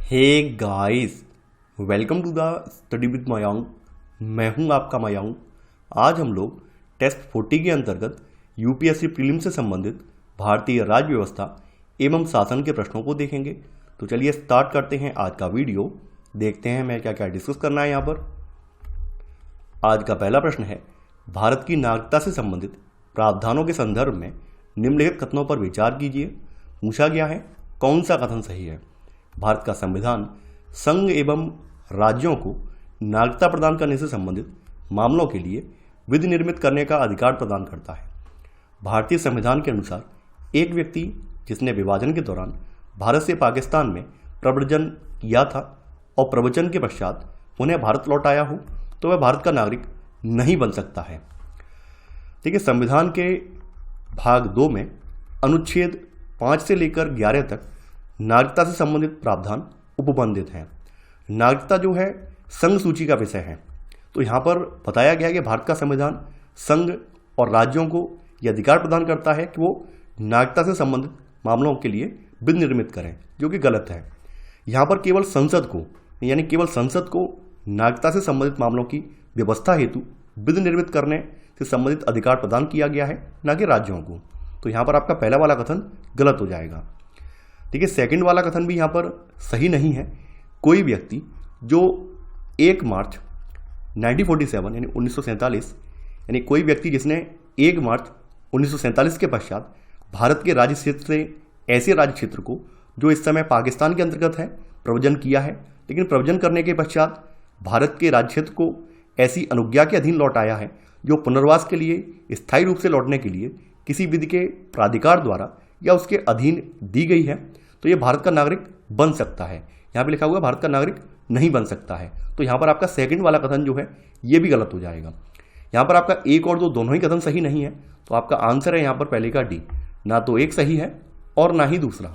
Hey guys, welcome to the study with Mayank. मैं हूं आपका मयांक। आज हम लोग टेस्ट 40 के अंतर्गत यूपीएससी प्रीलिम से संबंधित भारतीय राज्य व्यवस्था एवं शासन के प्रश्नों को देखेंगे। तो चलिए स्टार्ट करते हैं आज का वीडियो। देखते हैं मैं क्या क्या डिस्कस करना है यहाँ पर। आज का पहला प्रश्न है, भारत की नागरिकता से संबंधित प्रावधानों के संदर्भ में निम्नलिखित कथनों पर विचार कीजिए। पूछा गया है कौन सा कथन सही है। भारत का संविधान संघ एवं राज्यों को नागरिकता प्रदान करने से संबंधित मामलों के लिए विधि निर्मित करने का अधिकार प्रदान करता है। भारतीय संविधान के अनुसार एक व्यक्ति जिसने विभाजन के दौरान भारत से पाकिस्तान में प्रव्रजन किया था और प्रवचन के पश्चात पुनः भारत लौट आया हो तो वह भारत का नागरिक नहीं बन सकता है। देखिए, संविधान के भाग 2 में अनुच्छेद 5 से लेकर 11 तक नागरिकता से संबंधित प्रावधान उपबंधित हैं। नागरिकता जो है संघ सूची का विषय है। तो यहाँ पर बताया गया है कि भारत का संविधान संघ और राज्यों को यह अधिकार प्रदान करता है कि वो नागरिकता से संबंधित मामलों के लिए विधि निर्मित करें, जो कि गलत है। यहाँ पर केवल संसद को यानी केवल संसद को नागरिकता से संबंधित मामलों की व्यवस्था हेतु विधि निर्मित करने से संबंधित अधिकार प्रदान किया गया है, न कि राज्यों को। तो यहाँ पर आपका पहला वाला कथन गलत हो जाएगा। देखिए, सेकंड वाला कथन भी यहाँ पर सही नहीं है। कोई व्यक्ति जो 1 मार्च 1947 यानी 1947 यानी कोई व्यक्ति जिसने 1 मार्च 1947 के पश्चात भारत के राज्य क्षेत्र से ऐसे राज्य क्षेत्र को जो इस समय पाकिस्तान के अंतर्गत है प्रव्रजन किया है, लेकिन प्रव्रजन करने के पश्चात भारत के राज्य क्षेत्र को ऐसी अनुज्ञा के अधीन लौट आया है जो पुनर्वास के लिए स्थायी रूप से लौटने के लिए किसी विधि के प्राधिकार द्वारा या उसके अधीन दी गई है, तो ये भारत का नागरिक बन सकता है। यहाँ पे लिखा हुआ भारत का नागरिक नहीं बन सकता है। तो यहाँ पर आपका सेकंड वाला कथन जो है ये भी गलत हो जाएगा। यहाँ पर आपका 1 और 2 दोनों ही कथन सही नहीं है। तो आपका आंसर है यहाँ पर पहले का डी, ना तो 1 सही है और ना ही दूसरा।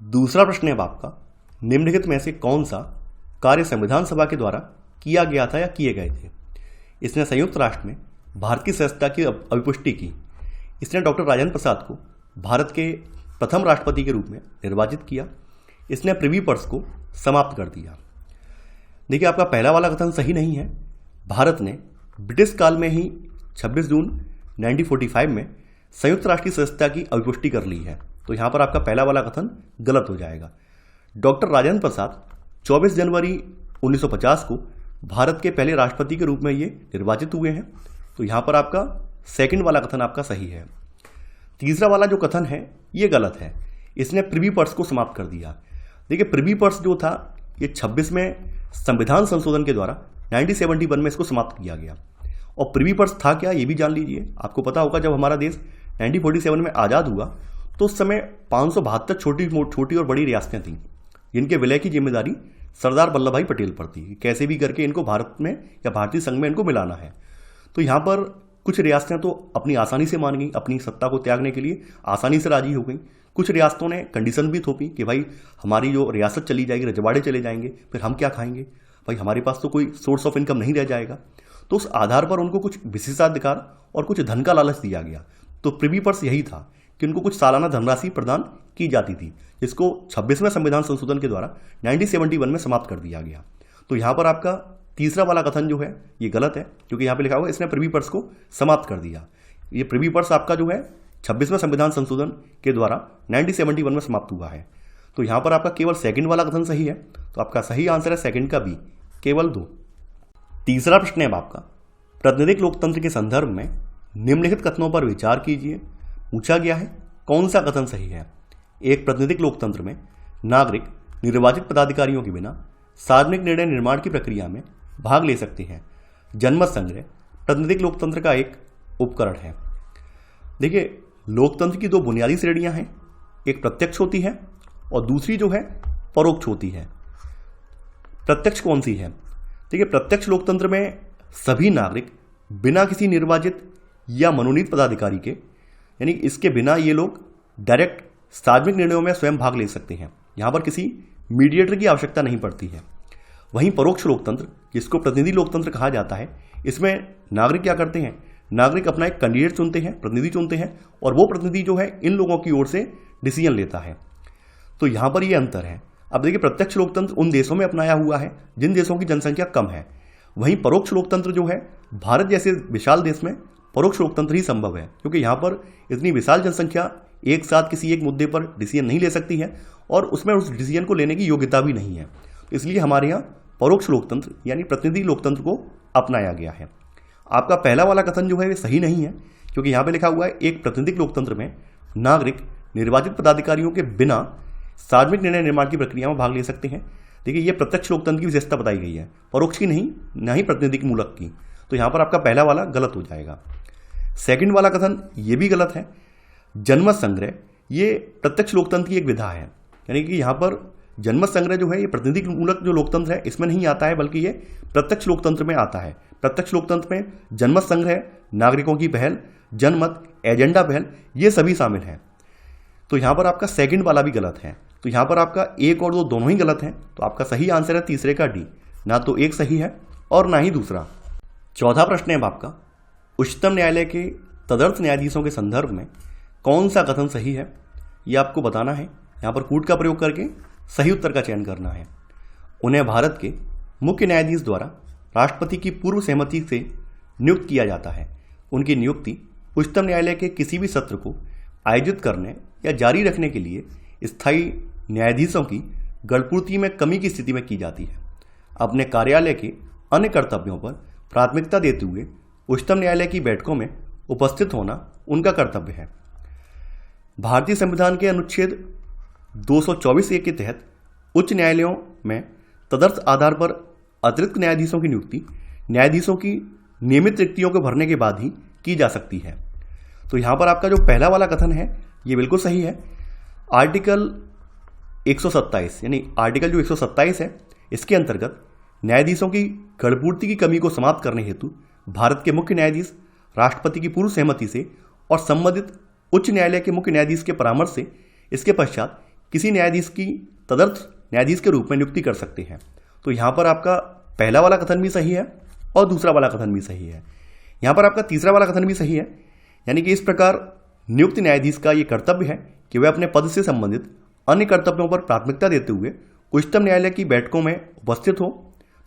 दूसरा प्रश्न है आपका, निम्नलिखित में से कौन सा कार्य संविधान सभा के द्वारा किया गया था या किए गए थे। इसने संयुक्त राष्ट्र में भारत की सदस्यता की अभिपुष्टि की। इसने डॉक्टर राजेंद्र प्रसाद को भारत के प्रथम राष्ट्रपति के रूप में निर्वाचित किया। इसने प्रिवी पर्स को समाप्त कर दिया। देखिए, आपका पहला वाला कथन सही नहीं है। भारत ने ब्रिटिश काल में ही 26 जून 1945 में संयुक्त राष्ट्र की सदस्यता की अभिपुष्टि कर ली है। तो यहाँ पर आपका पहला वाला कथन गलत हो जाएगा। डॉक्टर राजेंद्र प्रसाद 24 जनवरी 1950 को भारत के पहले राष्ट्रपति के रूप में ये निर्वाचित हुए हैं। तो यहाँ पर आपका सेकंड वाला कथन आपका सही है। तीसरा वाला जो कथन है ये गलत है। इसने प्रिवी पर्स को समाप्त कर दिया। देखिए, प्रिवी पर्स जो था ये 26 में संविधान संशोधन के द्वारा 1971 में इसको समाप्त किया गया। और प्रिवी पर्स था क्या ये भी जान लीजिए। आपको पता होगा जब हमारा देश 1947 में आज़ाद हुआ तो उस समय 572 छोटी और बड़ी रियासतें थीं, जिनके विलय की जिम्मेदारी सरदार वल्लभ भाई पटेल पर थी। कैसे भी करके इनको भारत में या भारतीय संघ में इनको मिलाना है। तो यहाँ पर कुछ रियासतें तो अपनी आसानी से मान गई, अपनी सत्ता को त्यागने के लिए आसानी से राजी हो गई। कुछ रियासतों ने कंडीशन भी थोपी कि भाई हमारी जो रियासत चली जाएगी, रजवाड़े चले जाएंगे, फिर हम क्या खाएंगे, भाई हमारे पास तो कोई सोर्स ऑफ इनकम नहीं रह जाएगा। तो उस आधार पर उनको कुछ विशेषाधिकार और कुछ धन का लालच दिया गया। तो प्रिवी पर्स यही था कि उनको कुछ सालाना धनराशि प्रदान की जाती थी, जिसको 26वें संविधान संशोधन के द्वारा 1971 में समाप्त कर दिया गया। तो यहाँ पर आपका तीसरा वाला कथन जो है ये गलत है, क्योंकि यहाँ पे लिखा हुआ इसने प्रिवी पर्स को समाप्त कर दिया। ये प्रिवी पर्स आपका जो है 26वें संविधान संशोधन के द्वारा 1971 में समाप्त हुआ है। तो यहाँ पर आपका केवल सेकंड वाला कथन सही है। तो आपका सही आंसर है सेकंड का बी, केवल 2। तीसरा प्रश्न है आपका, प्रतिनिधिक लोकतंत्र के संदर्भ में निम्नलिखित कथनों पर विचार कीजिए। पूछा गया है कौन सा कथन सही है। एक प्रतिनिधिक लोकतंत्र में नागरिक निर्वाचित पदाधिकारियों के बिना सार्वजनिक निर्णय निर्माण की प्रक्रिया में भाग ले सकते हैं। जनमत संग्रह प्रतिनिधिक लोकतंत्र का एक उपकरण है। देखिए, लोकतंत्र की 2 बुनियादी श्रेणियां हैं, एक प्रत्यक्ष होती है और दूसरी जो है परोक्ष होती है। प्रत्यक्ष कौन सी है। देखिए, प्रत्यक्ष लोकतंत्र में सभी नागरिक बिना किसी निर्वाचित या मनोनीत पदाधिकारी के यानी इसके बिना ये लोग डायरेक्ट सार्वजनिक निर्णयों में स्वयं भाग ले सकते हैं। यहाँ पर किसी मीडिएटर की आवश्यकता नहीं पड़ती है। वहीं परोक्ष लोकतंत्र, जिसको प्रतिनिधि लोकतंत्र कहा जाता है, इसमें नागरिक क्या करते हैं, नागरिक अपना एक कैंडिडेट चुनते हैं, प्रतिनिधि चुनते हैं, और वो प्रतिनिधि जो है इन लोगों की ओर से डिसीजन लेता है। तो यहाँ पर ये अंतर है। अब देखिए, प्रत्यक्ष लोकतंत्र उन देशों में अपनाया हुआ है जिन देशों की जनसंख्या कम है। वहीं परोक्ष लोकतंत्र जो है, भारत जैसे विशाल देश में परोक्ष लोकतंत्र ही संभव है, क्योंकि यहाँ पर इतनी विशाल जनसंख्या एक साथ किसी एक मुद्दे पर डिसीजन नहीं ले सकती है और उसमें उस डिसीजन को लेने की योग्यता भी नहीं है। तो इसलिए हमारे यहाँ परोक्ष लोकतंत्र यानी प्रतिनिधि लोकतंत्र को अपनाया गया है। आपका पहला वाला कथन जो है वे सही नहीं है, क्योंकि यहाँ पे लिखा हुआ है एक प्रातिनिधिक लोकतंत्र में नागरिक निर्वाचित पदाधिकारियों के बिना सार्वजनिक निर्णय निर्माण की प्रक्रिया में भाग ले सकते हैं। देखिए, ये प्रत्यक्ष लोकतंत्र की विशेषता बताई गई है, परोक्ष की नहीं, ना ही प्रातिनिधिक मूलक की। तो यहाँ पर आपका पहला वाला गलत हो जाएगा। सेकंड वाला कथन ये भी गलत है। जनमत संग्रह ये प्रत्यक्ष लोकतंत्र की एक विधा है, यानी कि यहाँ पर जनमत संग्रह जो है ये प्रतिनिधिक मूलक जो लोकतंत्र है इसमें नहीं आता है, बल्कि ये प्रत्यक्ष लोकतंत्र में आता है। प्रत्यक्ष लोकतंत्र में जनमत संग्रह, नागरिकों की पहल, जनमत, एजेंडा पहल, ये सभी शामिल हैं। तो यहाँ पर आपका सेकंड वाला भी गलत है। तो यहाँ पर आपका एक और दो दोनों ही गलत हैं। तो आपका सही आंसर है तीसरे का डी, ना तो एक सही है और ना ही दूसरा। चौथा प्रश्न है आपका, उच्चतम न्यायालय के तदर्थ न्यायाधीशों के संदर्भ में कौन सा कथन सही है, ये आपको बताना है। यहाँ पर कूट का प्रयोग करके सही उत्तर का चयन करना है। उन्हें भारत के मुख्य न्यायाधीश द्वारा राष्ट्रपति की पूर्व सहमति से नियुक्त किया जाता है। उनकी नियुक्ति उच्चतम न्यायालय के किसी भी सत्र को आयोजित करने या जारी रखने के लिए स्थायी न्यायाधीशों की गढ़पूर्ति में कमी की स्थिति में की जाती है। अपने कार्यालय के अन्य कर्तव्यों पर प्राथमिकता देते हुए उच्चतम न्यायालय की बैठकों में उपस्थित होना उनका कर्तव्य है। भारतीय संविधान के अनुच्छेद 224A के तहत उच्च न्यायालयों में तदर्थ आधार पर अतिरिक्त न्यायाधीशों की नियुक्ति न्यायाधीशों की नियमित रिक्तियों को भरने के बाद ही की जा सकती है। तो यहाँ पर आपका जो पहला वाला कथन है ये बिल्कुल सही है। आर्टिकल 127 यानी आर्टिकल जो 127 है इसके अंतर्गत न्यायाधीशों की गढ़पूर्ति की कमी को समाप्त करने हेतु भारत के मुख्य न्यायाधीश राष्ट्रपति की पूर्व सहमति से और संबंधित उच्च न्यायालय के मुख्य न्यायाधीश के परामर्श से इसके पश्चात किसी न्यायाधीश की तदर्थ न्यायाधीश के रूप में नियुक्ति कर सकते हैं। तो यहाँ पर आपका पहला वाला कथन भी सही है और दूसरा वाला कथन भी सही है। यहाँ पर आपका तीसरा वाला कथन भी सही है, यानी कि इस प्रकार नियुक्त न्यायाधीश का ये कर्तव्य है कि वह अपने पद से संबंधित अन्य कर्तव्यों पर प्राथमिकता देते हुए उच्चतम न्यायालय की बैठकों में उपस्थित हो।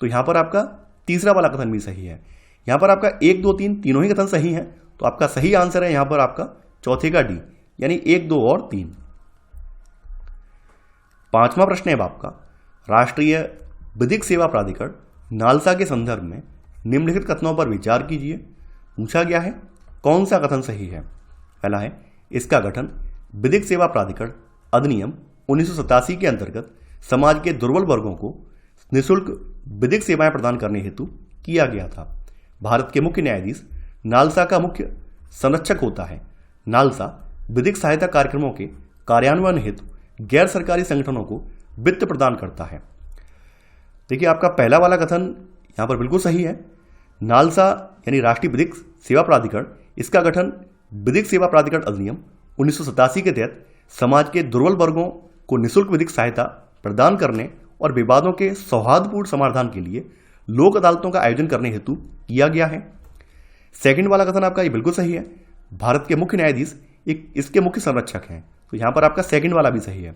तो यहाँ पर आपका तीसरा वाला कथन भी सही है। यहाँ पर आपका 1, 2, 3 तीनों ही कथन सही हैं। तो आपका सही आंसर है यहाँ पर आपका चौथे का डी, यानी 1, 2 और 3। पांचवा प्रश्न है आपका, राष्ट्रीय विधिक सेवा प्राधिकरण नालसा के संदर्भ में निम्नलिखित कथनों पर विचार कीजिए। पूछा गया है कौन सा कथन सही है। पहला है, इसका गठन विधिक सेवा प्राधिकरण अधिनियम 1987 के अंतर्गत समाज के दुर्बल वर्गों को निःशुल्क विधिक सेवाएं प्रदान करने हेतु किया गया था। भारत के मुख्य न्यायाधीश नालसा का मुख्य संरक्षक होता है। नालसा विधिक सहायता कार्यक्रमों के कार्यान्वयन हेतु गैर सरकारी संगठनों को वित्त प्रदान करता है। देखिए, आपका पहला वाला कथन यहाँ पर बिल्कुल सही है। नालसा यानी राष्ट्रीय विधिक सेवा प्राधिकरण, इसका गठन विधिक सेवा प्राधिकरण अधिनियम 1987 के तहत समाज के दुर्बल वर्गों को निःशुल्क विधिक सहायता प्रदान करने और विवादों के सौहार्दपूर्ण समाधान के लिए लोक अदालतों का आयोजन करने हेतु किया गया है। सेकंड वाला कथन आपका ये बिल्कुल सही है। भारत के मुख्य न्यायाधीश इसके मुख्य संरक्षक हैं। तो यहाँ पर आपका सेकंड वाला भी सही है।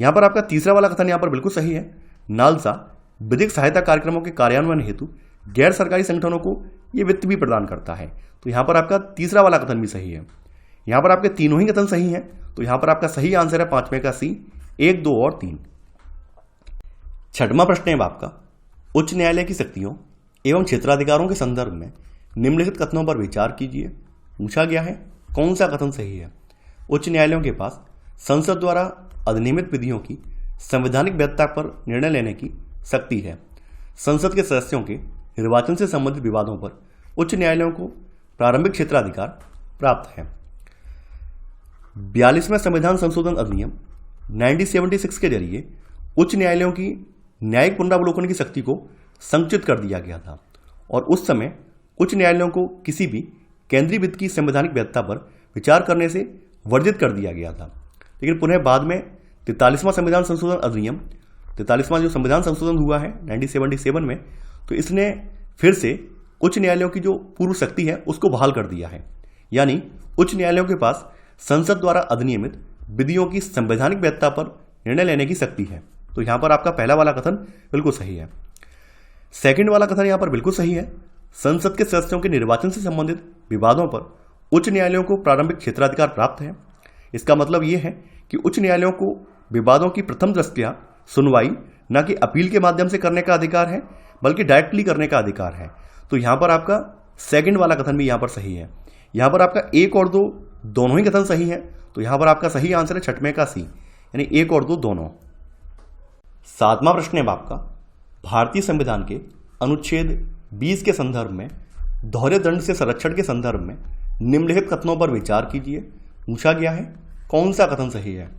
यहाँ पर आपका तीसरा वाला कथन यहाँ पर बिल्कुल सही है। नालसा विधिक सहायता कार्यक्रमों के कार्यान्वयन हेतु गैर सरकारी संगठनों को ये वित्त भी प्रदान करता है। तो यहाँ पर आपका तीसरा वाला कथन भी सही है। यहाँ पर आपके तीनों ही कथन सही हैं। तो यहाँ पर आपका सही आंसर है पांचवें का सी, 1, 2 और 3। छठवां प्रश्न है आपका, उच्च न्यायालय की शक्तियों एवं क्षेत्राधिकारों के संदर्भ में निम्नलिखित कथनों पर विचार कीजिए। पूछा गया है कौन सा कथन सही है। उच्च न्यायालयों के पास संसद द्वारा अधिनियमित विधियों की संवैधानिक वैधता पर निर्णय लेने की शक्ति है। संसद के सदस्यों के निर्वाचन से संबंधित विवादों पर उच्च न्यायालयों को प्रारंभिक क्षेत्राधिकार प्राप्त है। 42वें संविधान संशोधन अधिनियम 1976 के जरिए उच्च न्यायालयों की न्यायिक पुनरावलोकन की शक्ति को संकुचित कर दिया गया था और उस समय उच्च न्यायालयों को किसी भी केंद्रीय वित्त की संवैधानिक वैधता पर विचार करने से वर्जित कर दिया गया था। लेकिन पुनः बाद में 43वां संविधान संशोधन अधिनियम, 43वां जो संविधान संशोधन हुआ है 1977 में, तो इसने फिर से उच्च न्यायालयों की जो पूर्व शक्ति है उसको बहाल कर दिया है। यानी उच्च न्यायालयों के पास संसद द्वारा अधिनियमित विधियों की संवैधानिक वैधता पर निर्णय लेने की शक्ति है। तो यहां पर आपका पहला वाला कथन बिल्कुल सही है। सेकंड वाला कथन यहां पर बिल्कुल सही है। संसद के सदस्यों के निर्वाचन से संबंधित विवादों पर उच्च न्यायालयों को प्रारंभिक क्षेत्राधिकार प्राप्त है। इसका मतलब यह है कि उच्च न्यायालयों को विवादों की प्रथम दृष्टया सुनवाई न कि अपील के माध्यम से करने का अधिकार है, बल्कि डायरेक्टली करने का अधिकार है। तो यहां पर आपका सेकंड वाला कथन भी यहां पर सही है। यहां पर आपका 1 और 2 दोनों ही कथन सही है। तो यहां पर आपका सही आंसर है छठवें का सी, यानी 1 और 2 दोनों। 7वां प्रश्न है आपका, भारतीय संविधान के अनुच्छेद 20 के संदर्भ में दोहरे दंड से संरक्षण के संदर्भ में निम्नलिखित कथनों पर विचार कीजिए। पूछा गया है कौन सा कथन सही है।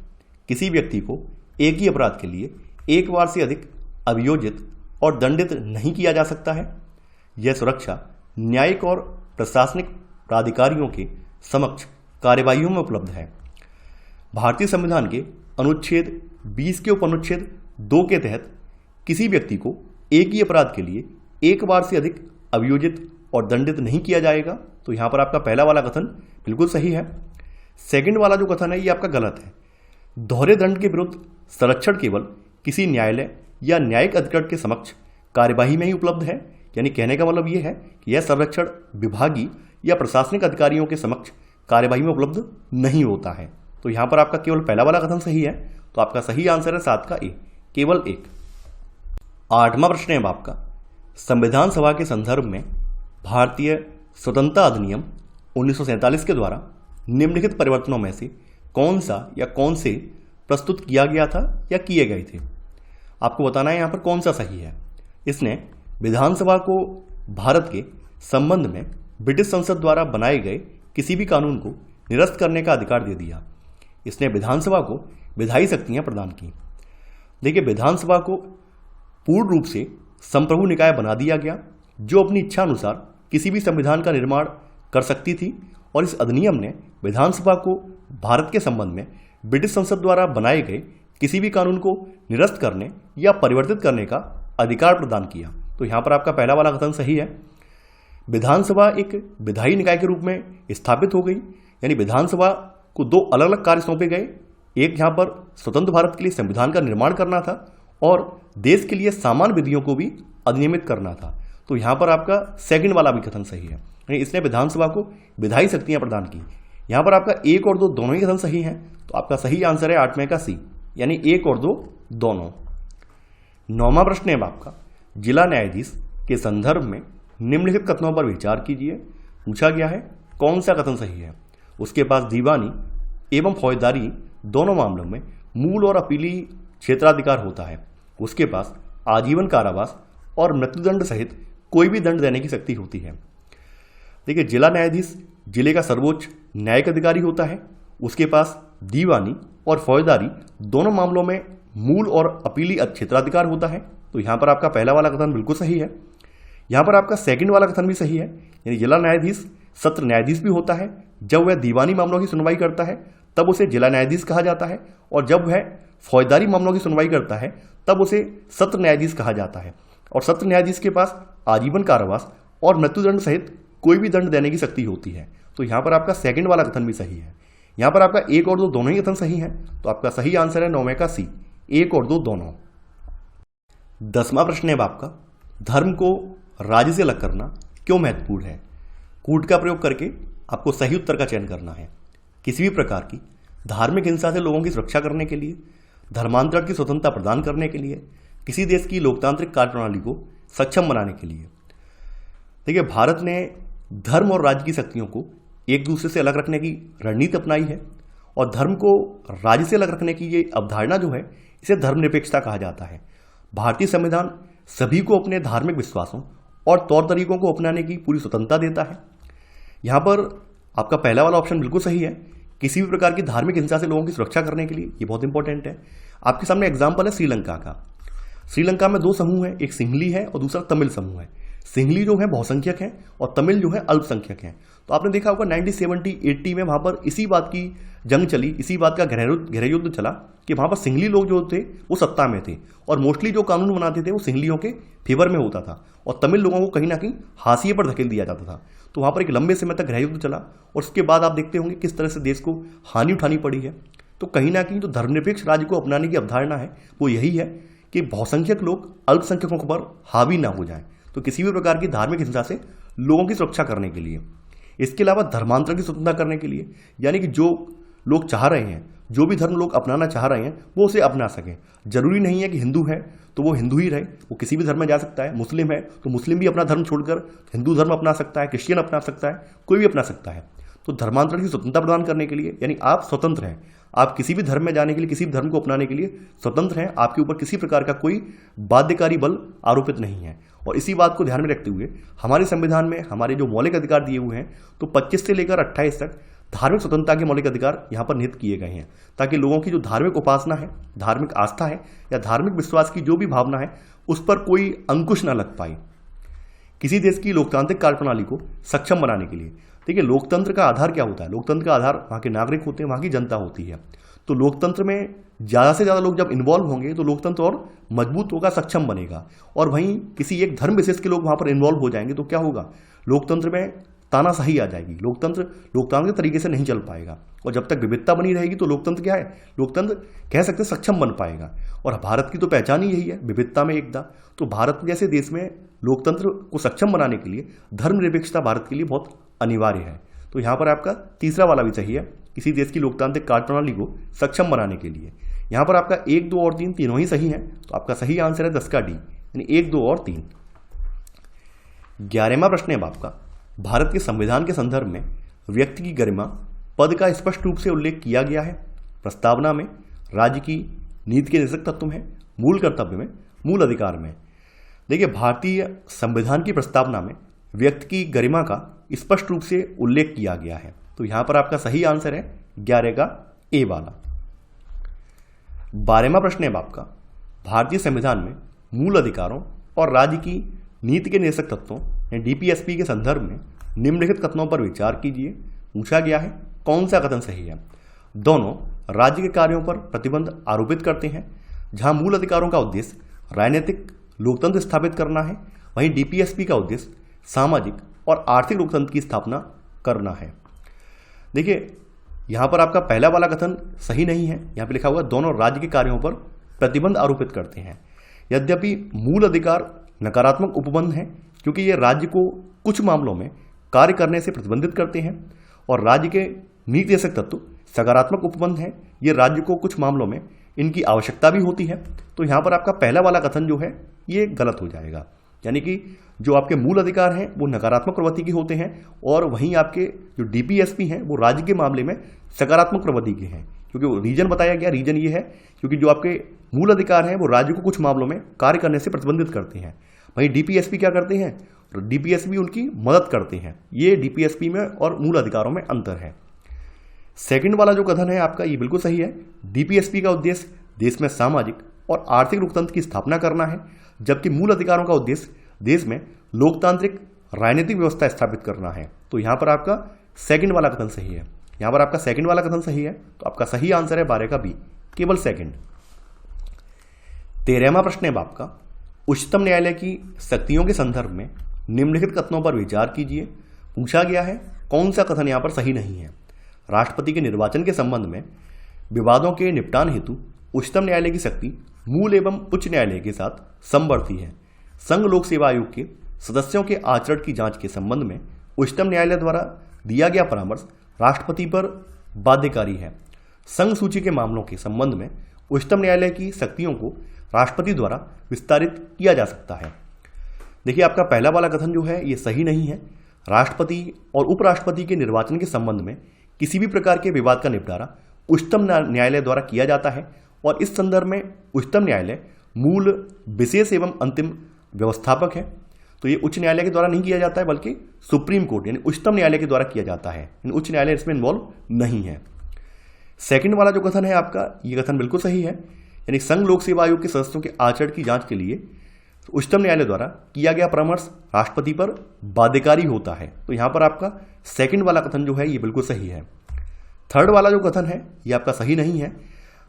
किसी व्यक्ति को एक ही अपराध के लिए एक बार से अधिक अभियोजित और दंडित नहीं किया जा सकता है। यह सुरक्षा न्यायिक और प्रशासनिक प्राधिकारियों के समक्ष कार्यवाहियों में उपलब्ध है। भारतीय संविधान के अनुच्छेद 20 के उपअनुच्छेद 2 के तहत किसी व्यक्ति को एक ही अपराध के लिए एक बार से अधिक अभियोजित और दंडित नहीं किया जाएगा। तो यहां पर आपका पहला वाला कथन बिल्कुल सही है। सेकंड वाला जो कथन है ये आपका गलत है। दोहरे दंड के विरुद्ध संरक्षण केवल किसी न्यायालय या न्यायिक अधिकरण के समक्ष कार्यवाही में ही उपलब्ध है। यानी कहने का मतलब यह है कि यह संरक्षण विभागीय या प्रशासनिक अधिकारियों के समक्ष कार्यवाही में उपलब्ध नहीं होता है। तो यहां पर आपका केवल पहला वाला कथन सही है। तो आपका सही आंसर है 7 का ए, केवल 1। 8वां प्रश्न है आपका, संविधान सभा के संदर्भ में भारतीय स्वतंत्रता अधिनियम 1947 के द्वारा निम्नलिखित परिवर्तनों में से कौन सा या कौन से प्रस्तुत किया गया था या किए गए थे। आपको बताना है यहां पर कौन सा सही है। इसने विधानसभा को भारत के संबंध में ब्रिटिश संसद द्वारा बनाए गए किसी भी कानून को निरस्त करने का अधिकार दे दिया। इसने विधानसभा को विधायी शक्तियां प्रदान की। देखिए, विधानसभा को पूर्ण रूप से संप्रभु निकाय बना दिया गया, जो अपनी इच्छा अनुसार किसी भी संविधान का निर्माण कर सकती थी। और इस अधिनियम ने विधानसभा को भारत के संबंध में ब्रिटिश संसद द्वारा बनाए गए किसी भी कानून को निरस्त करने या परिवर्तित करने का अधिकार प्रदान किया। तो यहां पर आपका पहला वाला कथन सही है। विधानसभा एक विधायी निकाय के रूप में स्थापित हो गई, यानी विधानसभा को 2 अलग अलग कार्य सौंपे गए। एक यहां पर स्वतंत्र भारत के लिए संविधान का निर्माण करना था और देश के लिए सामान्य विधियों को भी अधिनियमित करना था। तो यहां पर आपका सेकंड वाला भी कथन सही है, यानी इसने विधानसभा को विधायी शक्तियां प्रदान की। यहां पर आपका 1 और 2 दोनों ही कथन सही हैं। तो आपका सही आंसर है 8वें का सी, यानी 1 और 2 दोनों। 9वां प्रश्न है आपका, जिला न्यायाधीश के संदर्भ में निम्नलिखित कथनों पर विचार कीजिए। पूछा गया है कौन सा कथन सही है। उसके पास दीवानी एवं फौजदारी दोनों मामलों में मूल और अपीली क्षेत्राधिकार होता है। उसके पास आजीवन कारावास और मृत्युदंड सहित कोई भी दंड देने की शक्ति होती है। देखिए, जिला न्यायाधीश जिले का सर्वोच्च न्यायिक अधिकारी होता है। उसके पास दीवानी और फौजदारी दोनों मामलों में मूल और अपीली क्षेत्राधिकार होता है। तो यहां पर आपका पहला वाला कथन बिल्कुल सही है। यहां पर आपका सेकंड वाला कथन भी सही है, यानी जिला न्यायाधीश सत्र न्यायाधीश भी होता है। जब वह दीवानी मामलों की सुनवाई करता है तब उसे जिला न्यायाधीश कहा जाता है, और जब वह फौजदारी मामलों की सुनवाई करता है तब उसे सत्र न्यायाधीश कहा जाता है। और सत्र न्यायाधीश के पास आजीवन कारावास और मृत्युदंड सहित कोई भी दंड देने की शक्ति होती है। तो यहां पर आपका सेकंड वाला कथन भी सही है। यहां पर आपका 1 और 2 दोनों ही कथन सही हैं। तो आपका सही आंसर है 9वें का सी, 1 और 2 दोनों। 10वां प्रश्न है आपका, धर्म को राज्य से अलग करना क्यों महत्वपूर्ण है। कूट का प्रयोग करके आपको सही उत्तर का चयन करना है। किसी भी प्रकार की धार्मिक हिंसा से लोगों की सुरक्षा करने के लिए, धर्मांतरण की स्वतंत्रता प्रदान करने के लिए, किसी देश की लोकतांत्रिक कार्यप्रणाली को सक्षम बनाने के लिए। देखिए, भारत ने धर्म और राज्य की शक्तियों को एक दूसरे से अलग रखने की रणनीति अपनाई है, और धर्म को राज्य से अलग रखने की ये अवधारणा जो है, इसे धर्मनिरपेक्षता कहा जाता है। भारतीय संविधान सभी को अपने धार्मिक विश्वासों और तौर तरीकों को अपनाने की पूरी स्वतंत्रता देता है। यहां पर आपका पहला वाला ऑप्शन बिल्कुल सही है, किसी भी प्रकार की धार्मिक हिंसा से लोगों की सुरक्षा करने के लिए। ये बहुत इंपॉर्टेंट है। आपके सामने एग्जाम्पल है श्रीलंका का। श्रीलंका में 2 समूह हैं, एक सिंहली है और दूसरा तमिल समूह है। सिंहली जो है बहुसंख्यक है और तमिल जो है अल्पसंख्यक है। तो आपने देखा होगा 1970-80 में वहां पर इसी बात की जंग चली, इसी बात का गृह युद्ध चला कि वहां पर सिंहली लोग जो थे वो सत्ता में थे, और मोस्टली जो कानून बनाते थे वो सिंहलियों के फेवर में होता था, और तमिल लोगों को कहीं ना कहीं हाशिए पर धकेल दिया जाता था। तो वहां पर एक लंबे समय तक गृह युद्ध चला, और उसके बाद आप देखते होंगे किस तरह से देश को हानि उठानी पड़ी है। तो कहीं ना कहीं जो धर्मनिरपेक्ष राज्य को अपनाने की अवधारणा है वो यही है कि बहुसंख्यक लोग अल्पसंख्यकों पर हावी ना हो जाएं, तो किसी भी प्रकार की धार्मिक हिंसा से लोगों की सुरक्षा करने के लिए। इसके अलावा धर्मांतर की स्वतंत्रता करने के लिए, यानी कि जो लोग चाह रहे हैं, जो भी धर्म लोग अपनाना चाह रहे हैं वो उसे अपना सकें। जरूरी नहीं है कि हिंदू है तो वो हिंदू ही रहे, वो किसी भी धर्म में जा सकता है। मुस्लिम है तो मुस्लिम भी अपना धर्म छोड़कर हिंदू धर्म अपना सकता है, क्रिश्चियन अपना सकता है, कोई भी अपना सकता है। तो धर्मांतरण की स्वतंत्रता प्रदान करने के लिए, यानी आप स्वतंत्र हैं, आप किसी भी धर्म में जाने के लिए, किसी भी धर्म को अपनाने के लिए स्वतंत्र हैं, आपके ऊपर किसी प्रकार का कोई बाध्यकारी बल आरोपित नहीं है। और इसी बात को ध्यान में रखते हुए हमारे संविधान में हमारे जो मौलिक अधिकार दिए हुए हैं, तो 25 से लेकर 28 तक धार्मिक स्वतंत्रता के मौलिक अधिकार यहाँ पर निहित किए गए हैं, ताकि लोगों की जो धार्मिक उपासना है, धार्मिक आस्था है या धार्मिक विश्वास की जो भी भावना है उस पर कोई अंकुश न लग पाए। किसी देश की लोकतांत्रिक कार्यप्रणाली को सक्षम बनाने के लिए, देखिए लोकतंत्र का आधार क्या होता है? लोकतंत्र का आधार वहाँ के नागरिक होते हैं, वहाँ की जनता होती है। तो लोकतंत्र में ज़्यादा से ज़्यादा लोग जब इन्वॉल्व होंगे तो लोकतंत्र और मजबूत होगा, सक्षम बनेगा। और वहीं किसी एक धर्म विशेष के लोग वहाँ पर इन्वॉल्व हो जाएंगे तो क्या होगा? लोकतंत्र में तानाशाही आ जाएगी, लोकतंत्र लोकतांत्रिक तरीके से नहीं चल पाएगा। और जब तक विविधता बनी रहेगी तो लोकतंत्र क्या है? लोकतंत्र कह सकते हैं सक्षम बन पाएगा। और भारत की तो पहचान ही यही है, विविधता में एकता। तो भारत जैसे देश में लोकतंत्र को सक्षम बनाने के लिए धर्मनिरपेक्षता भारत के लिए बहुत अनिवार्य है। तो यहाँ पर आपका तीसरा वाला भी सही है, किसी देश की लोकतांत्रिक कार्यप्रणाली को सक्षम बनाने के लिए। यहाँ पर आपका 1, 2 और 3 तीनों ही सही हैं, तो आपका सही आंसर है 10 का डी, यानी 1, 2 और 3। 11वां प्रश्न है आपका, भारत के संविधान के संदर्भ में व्यक्ति की गरिमा पद का स्पष्ट रूप से उल्लेख किया गया है? प्रस्तावना में, राज्य की नीति के निश्चित तत्व में, मूल कर्तव्य में, मूल अधिकार में। देखिए भारतीय संविधान की प्रस्तावना में व्यक्ति की गरिमा का स्पष्ट रूप से उल्लेख किया गया है, तो यहां पर आपका सही आंसर है 11 का ए वाला। 12वां प्रश्न है आपका, भारतीय संविधान में मूल अधिकारों और राज्य की नीति के निश्चित तत्वों डीपीएसपी के संदर्भ में निम्नलिखित कथनों पर विचार कीजिए। पूछा गया है कौन सा कथन सही है? दोनों राज्य के कार्यों पर प्रतिबंध आरोपित करते हैं। जहां मूल अधिकारों का उद्देश्य राजनीतिक लोकतंत्र स्थापित करना है, वहीं डीपीएसपी का उद्देश्य सामाजिक और आर्थिक लोकतंत्र की स्थापना करना है। देखिए यहां पर आपका पहला वाला कथन सही नहीं है। यहां पे लिखा हुआ दोनों राज्य के कार्यों पर प्रतिबंध आरोपित करते हैं। यद्यपि मूल अधिकार नकारात्मक उपबंध है, क्योंकि ये राज्य को कुछ मामलों में कार्य करने से प्रतिबंधित करते हैं, और राज्य के नीति जैसे तत्व सकारात्मक उपबंध है, ये राज्य को कुछ मामलों में इनकी आवश्यकता भी होती है। तो यहाँ पर आपका पहला वाला कथन जो है ये गलत हो जाएगा, यानी कि जो आपके मूल अधिकार हैं वो नकारात्मक प्रवृत्ति के होते हैं, और वहीं आपके जो डीपीएसपी हैं वो राज्य के मामले में सकारात्मक प्रवृत्ति के हैं। क्योंकि रीजन बताया गया, रीजन ये है क्योंकि जो आपके मूल अधिकार हैं वो राज्य को कुछ मामलों में कार्य करने से प्रतिबंधित करते हैं, वहीं डीपीएसपी क्या करते हैं? डीपीएसपी उनकी मदद करते हैं। ये डीपीएसपी में और मूल अधिकारों में अंतर है। सेकंड वाला जो कथन है आपका ये बिल्कुल सही है। डीपीएसपी का उद्देश्य देश में सामाजिक और आर्थिक लोकतंत्र की स्थापना करना है, जबकि मूल अधिकारों का उद्देश्य देश में लोकतांत्रिक राजनीतिक व्यवस्था स्थापित करना है। तो यहाँ पर आपका सेकंड वाला कथन सही है। यहाँ पर आपका सेकंड वाला कथन सही है, तो आपका सही आंसर है 12 का बी, केवल सेकंड। 13वां प्रश्न है आपका, उच्चतम न्यायालय की शक्तियों के संदर्भ में निम्नलिखित कथनों पर विचार कीजिए। पूछा गया है कौन सा कथन यहाँ पर सही नहीं है? राष्ट्रपति के निर्वाचन के संबंध में विवादों के निपटान हेतु उच्चतम न्यायालय की शक्ति मूल एवं उच्च न्यायालय के साथ समवर्ती है। संघ लोक सेवा आयोग के सदस्यों के आचरण की जांच के संबंध में उच्चतम न्यायालय द्वारा दिया गया परामर्श राष्ट्रपति पर बाध्यकारी है। संघ सूची के मामलों के संबंध में उच्चतम न्यायालय की शक्तियों को राष्ट्रपति द्वारा विस्तारित किया जा सकता है। देखिए आपका पहला वाला कथन जो है ये सही नहीं है। राष्ट्रपति और उपराष्ट्रपति के निर्वाचन के संबंध में किसी भी प्रकार के विवाद का निपटारा उच्चतम न्यायालय द्वारा किया जाता है, और इस संदर्भ में उच्चतम न्यायालय मूल विशेष एवं अंतिम व्यवस्थापक है। तो ये उच्च न्यायालय के द्वारा नहीं किया जाता है, बल्कि सुप्रीम कोर्ट यानी उच्चतम न्यायालय के द्वारा किया जाता है। उच्च न्यायालय इसमें इन्वॉल्व नहीं है। सेकंड वाला जो कथन है आपका ये कथन बिल्कुल सही है, यानी संघ लोक सेवा आयोग के सदस्यों के आचरण की जांच के लिए उच्चतम न्यायालय द्वारा किया गया परामर्श राष्ट्रपति पर बाध्यकारी होता है। तो यहां पर आपका सेकंड वाला कथन जो है ये बिल्कुल सही है। थर्ड वाला जो कथन है ये आपका सही नहीं है।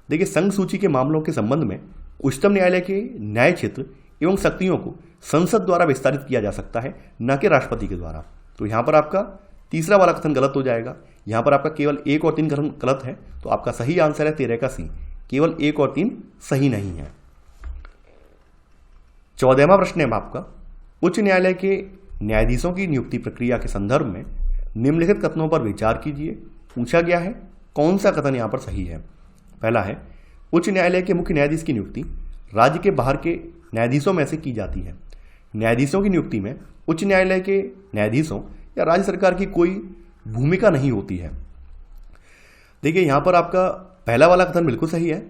देखिए संघ सूची के मामलों के संबंध में उच्चतम न्यायालय के न्याय क्षेत्र एवं शक्तियों को संसद द्वारा विस्तारित किया जा सकता है, न कि राष्ट्रपति के द्वारा। तो यहां पर आपका तीसरा वाला कथन गलत हो जाएगा। यहाँ पर आपका केवल 1 और 3 कथन गलत है, तो आपका सही आंसर है 13 का सी। केवल 1 और 3 सही नहीं है। 14वां प्रश्न है आपका, उच्च न्यायालय के न्यायाधीशों की नियुक्ति प्रक्रिया के संदर्भ में निम्नलिखित कथनों पर विचार कीजिए। पूछा गया है कौन सा कथन यहाँ पर सही है। पहला है, उच्च न्यायालय के मुख्य न्यायाधीश की नियुक्ति राज्य के बाहर के न्यायाधीशों में से की जाती है। न्यायाधीशों की नियुक्ति में उच्च न्यायालय के न्यायाधीशों या राज्य सरकार की कोई भूमिका नहीं होती है। देखिए यहाँ पर आपका पहला वाला कथन बिल्कुल सही है।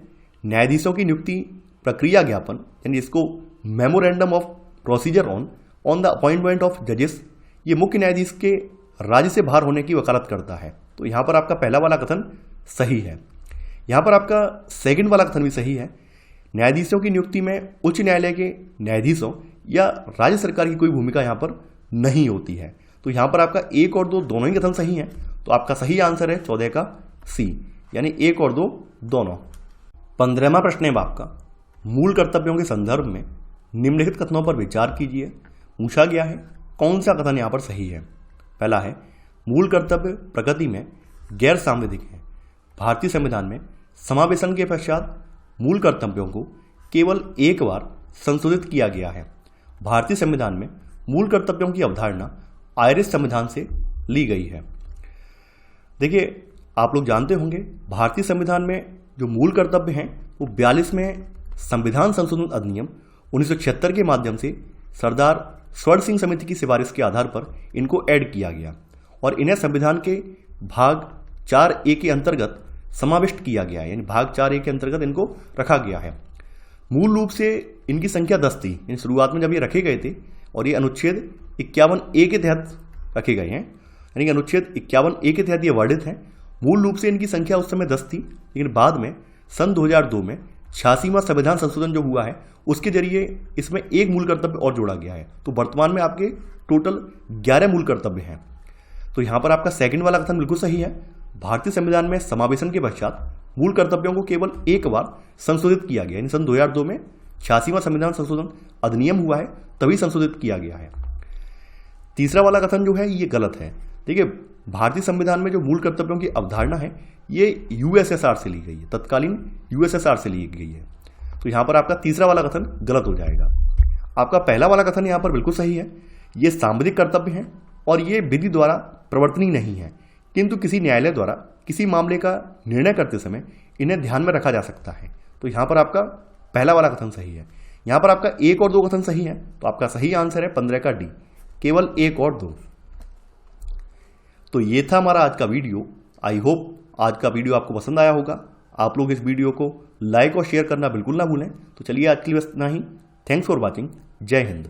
न्यायाधीशों की नियुक्ति प्रक्रिया ज्ञापन यानी इसको memorandum of procedure on the appointment of जजेस, ये मुख्य न्यायाधीश के राज्य से बाहर होने की वकालत करता है। तो यहाँ पर आपका पहला वाला कथन सही है। यहाँ पर आपका सेकंड वाला कथन भी सही है। न्यायाधीशों की नियुक्ति में उच्च न्यायालय के न्यायाधीशों या राज्य सरकार की कोई भूमिका यहाँ पर नहीं होती है। तो यहाँ पर आपका 1 और 2 दोनों ही कथन सही हैं। तो आपका सही आंसर है 14 का सी, यानी 1 और 2 दोनों। 15वां प्रश्न है आपका, मूल कर्तव्यों के संदर्भ में निम्नलिखित कथनों पर विचार कीजिए। पूछा गया है कौन सा कथन यहाँ पर सही है। पहला है, मूल कर्तव्य प्रकृति में गैर सांविधिक है। भारतीय संविधान में समावेशन के पश्चात मूल कर्तव्यों को केवल एक बार संशोधित किया गया है। भारतीय संविधान में मूल कर्तव्यों की अवधारणा आयरिश संविधान से ली गई है। देखिए आप लोग जानते होंगे भारतीय संविधान में जो मूल कर्तव्य हैं वो 42वें संविधान संशोधन अधिनियम 1976 के माध्यम से सरदार स्वर्ण सिंह समिति की सिफारिश के आधार पर इनको ऐड किया गया और इन्हें संविधान के भाग 4A के अंतर्गत समाविष्ट किया गया है, यानी भाग 4A के अंतर्गत इनको रखा गया है। मूल रूप से इनकी संख्या 10 थी, यानी शुरुआत में जब ये रखे गए थे और ये अनुच्छेद 51A के तहत रखे गए हैं, यानी कि अनुच्छेद 51A के तहत ये वर्णित हैं। मूल रूप से इनकी संख्या उस समय 10 थी, लेकिन बाद में सन 2002 में 86वां संविधान संशोधन जो हुआ है उसके जरिए इसमें एक मूल कर्तव्य और जोड़ा गया है। तो वर्तमान में आपके टोटल 11 मूल कर्तव्य हैं। तो यहाँ पर आपका सेकंड वाला कथन बिल्कुल सही है। भारतीय संविधान में समावेशन के पश्चात मूल कर्तव्यों को केवल एक बार संशोधित किया गया, यानी सन 2002 में 86वां संविधान संशोधन अधिनियम हुआ है तभी संशोधित किया गया है। तीसरा वाला कथन जो है ये गलत है। देखिए भारतीय संविधान में जो मूल कर्तव्यों की अवधारणा है ये यूएसएसआर से ली गई है, तत्कालीन यूएसएसआर से ली गई है। तो यहाँ पर आपका तीसरा वाला कथन गलत हो जाएगा। आपका पहला वाला कथन यहाँ पर बिल्कुल सही है। ये सांविधिक कर्तव्य हैं और ये विधि द्वारा प्रवर्तनीय नहीं है, किंतु किसी न्यायालय द्वारा किसी मामले का निर्णय करते समय इन्हें ध्यान में रखा जा सकता है। तो यहाँ पर आपका पहला वाला कथन सही है। यहाँ पर आपका 1 और 2 कथन सही है, तो आपका सही आंसर है 15 का डी, केवल 1 और 2। तो ये था हमारा आज का वीडियो। आई होप आज का वीडियो आपको पसंद आया होगा। आप लोग इस वीडियो को लाइक और शेयर करना बिल्कुल ना भूलें। तो चलिए आज के लिए बस इतना ही। Thanks for watching. जय हिंद।